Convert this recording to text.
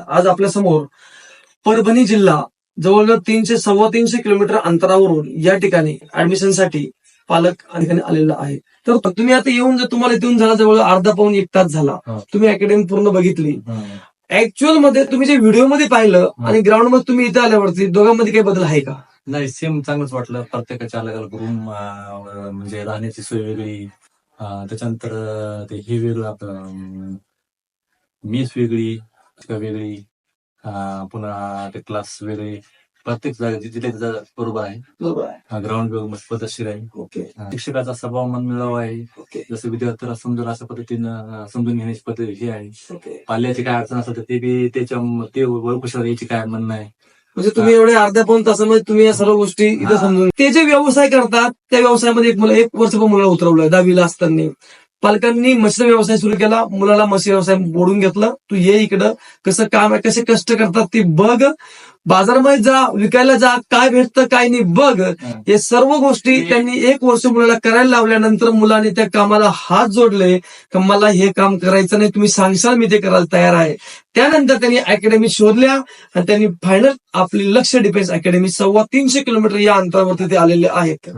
आज आपल्या समोर परभणी जिल्हा जवळजवळ 300-325 किलोमीटर अंतरावरून या ठिकाणी ऍडमिशनसाठी पालक ठिकाणी आलेला आहे. तर तुम्ही आता येऊन जर तुम्हाला इथून झाला जवळ अर्धा पाऊण 1 तास झाला, तुम्ही अकॅडमी पूर्ण बघितली. ऍक्च्युअल मध्ये तुम्ही जे व्हिडिओ मध्ये पाहिलं आणि ग्राउंड मध्ये तुम्ही इथे आल्यावरती दोघांमध्ये काही बदल आहे का? नाही, सेम चांगलंच वाटलं. प्रत्येकाच्या अलग अलग रूम, म्हणजे राहण्याची सोय वेगळी, त्याच्यानंतर ते हे वेगळं आपलं मेस वेगळी वेगळी, पुन्हा ते क्लास वेगळे. प्रत्येक जागा जिथे बरोबर आहे. बरोबर आहे. ग्राउंड मस्त पद्धतशीर आहे. ओके. शिक्षकाचा स्वभाव मन मिळावा आहे. ओके. जसं विद्यार्थ्याला समजून अशा पद्धतीनं समजून घेण्याची पद्धती ही आहे. ओके. पाल्याची काय अडचण असेल तर ते बी ते ओळखूशार याची काय म्हणणं आहे. म्हणजे तुम्ही एवढे अर्ध्या पाऊण तासामध्ये तुम्ही या सर्व गोष्टी इथे समजून, ते जे व्यवसाय करतात त्या व्यवसायामध्ये एक वर्ष पण मुलाला उतरवलं 10वीला असताना. पालकांनी मत्स्य व्यवसाय सुरू केला, मुलाला मत्स्य व्यवसाय बोलून घेतलं, तू ये इकडं, कसं काम आहे, कसे कष्ट करतात ते बघ, बाजारामध्ये जा, विकायला जा, काय भेटतं काय नाही बघ. हे सर्व गोष्टी त्यांनी 1 वर्ष मुलाला करायला लावल्यानंतर मुलाने त्या कामाला हात जोडले की मला हे काम करायचं नाही, तुम्ही सांगशाल मी ते करायला तयार आहे. त्यानंतर त्यांनी अकॅडमी शोधल्या आणि त्यांनी फायनल आपली लक्ष डिफेन्स अकॅडमी 325 किलोमीटर या अंतरावरती ते आलेले आहेत.